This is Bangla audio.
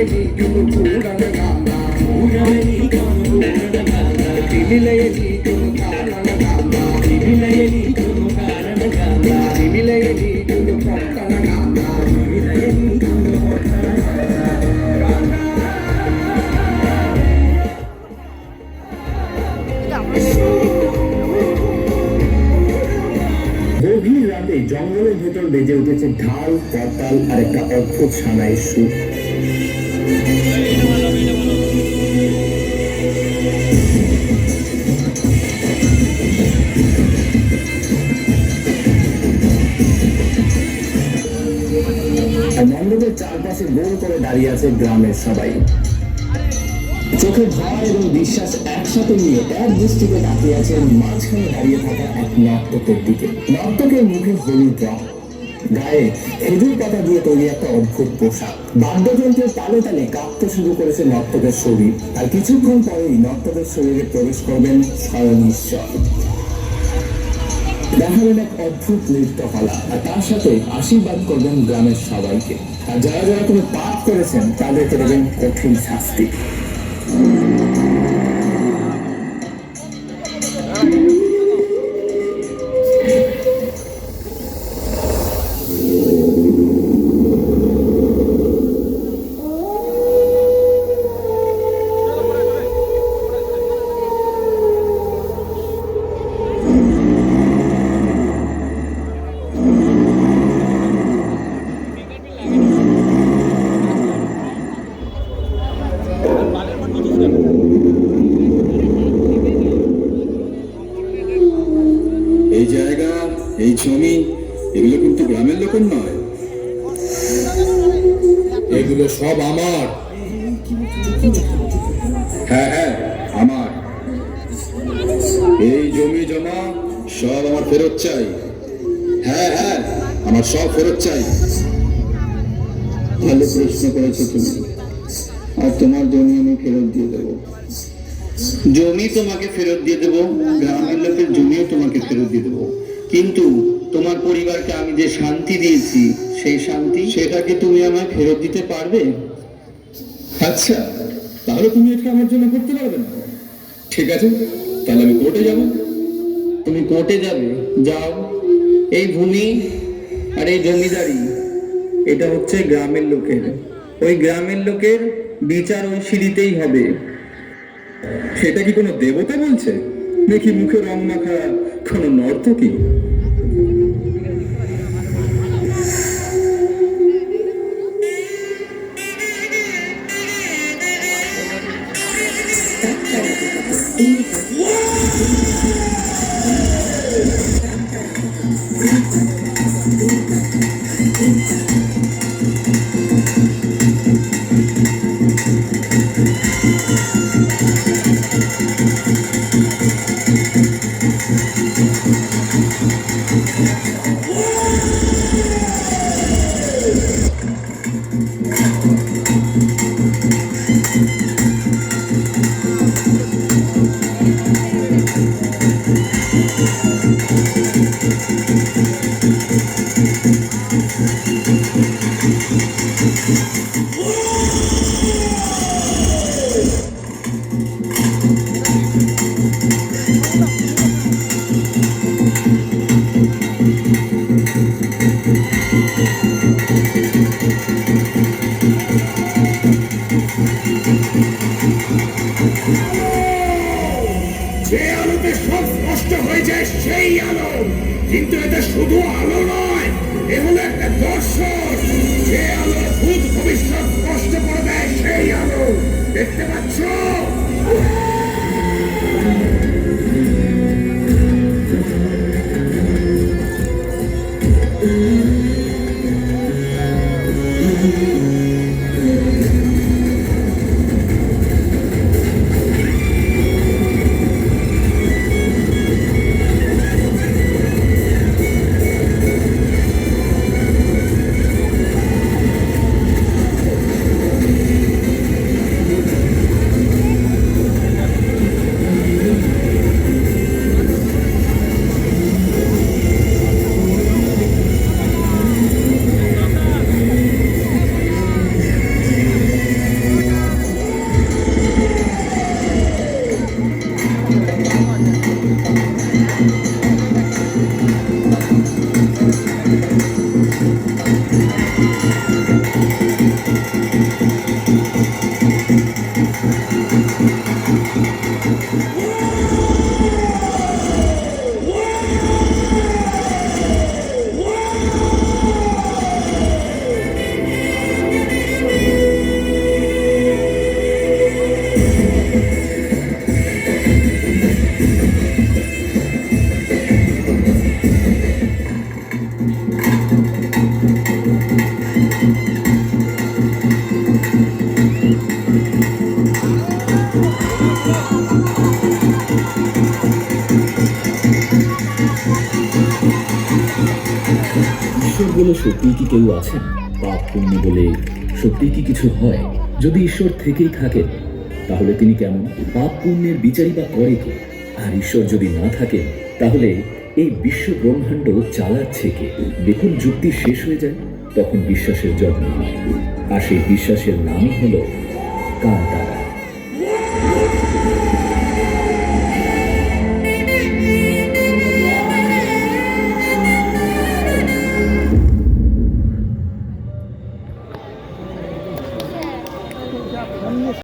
গভীর রাতে জঙ্গলের ভেতর বেজে উঠেছে ঢাল, করতাল আর একটা অদ্ভুত সানাই সুর। মণ্ডপের চারপাশে গোল করে দাঁড়িয়ে আছে গ্রামের সবাই, চোখে ভয় এবং বিশ্বাস একসাথে নিয়ে এক দৃষ্টিতে তাকিয়ে আছে মাঝখানে দাঁড়িয়ে থাকা এক নর্তকের দিকে। নর্তকের মুখে হলুদ রং, গায়ে খেজুর পাতা দিয়ে তৈরি একটা অদ্ভুত পোশাক। বাদ্যযন্ত্রের তালে তালে কাঁপতে শুরু করেছে নর্তকের শরীর, আর কিছুক্ষণ পরেই নর্তকের শরীরে প্রবেশ করবেন স্বয়ং ঈশ্বর। দেখাবেন এক অদ্ভুত নৃত্যকলা, আর তার সাথে আশীর্বাদ করবেন গ্রামের সবাইকে। আর যারা যারা কোনো পাপ করেছেন তাদেরকে দেবেন কঠিন শাস্তি। এই জায়গা, এই জমি, এগুলো কিন্তু গ্রামের লোকের নয়, এগুলো সব আমার। হ্যাঁ হ্যাঁ, আমার। এই জমি জমা সব আমার ফেরত চাই। হ্যাঁ হ্যাঁ, আমার সব ফেরত চাই। ভালো প্রশ্ন করেছো তুমি, আর তোমার জমি আমি ফেরত দিয়ে দেবো। জমি তোমাকে ফেরত দিয়ে দেবো, গ্রামের লোকের জমিও তোমাকে ফেরত দিয়ে দেবো, কিন্তু তোমার পরিবারকে আমি যে শান্তি দিয়েছি সেই শান্তি, সেটা কি তুমি আমায় ফেরত দিতে পারবে? আচ্ছা, তাহলে তুমি এটা আমার জন্য করতে পারবে না? ঠিক আছে, তাহলে আমি কোর্টে যাব। তুমি কোর্টে যাবে, যাও। এই ভূমি আর এই জমিদারি, এটা হচ্ছে গ্রামের লোকের। ওই গ্রামের লোকের বিচার ওই সিঁড়িতেই হবে। সেটা কি কোনো দেবতা বলছে, নাকি মুখে রং মাখা কোনো নর্তকী? যে আলোতে সব স্পষ্ট হয়ে যায় সেই আলো, কিন্তু এটা শুধু আলো নয়, এ হলো একটা দর্শন। যে আলো ভূত ভবিষ্যৎ স্পষ্ট করে দেয় সেই আলো। দেখতে পাচ্ছ? আসলে সত্যিই কি কেউ আছেন? পাপ পুণ্য বলে সত্যিই কি কিছু হয়? যদি ঈশ্বর থেকেই থাকেন তাহলে তিনি কেমন? পাপ পুণ্যের বিচারই বা করে কে? আর ঈশ্বর যদি না থাকেন তাহলে এই বিশ্ব ব্রহ্মাণ্ড চালাচ্ছে কে? দেখুন, যুক্তি শেষ হয়ে যায় তখন বিশ্বাসের জন্ম হয়, আর সেই বিশ্বাসের নামই হলো কান্তারা।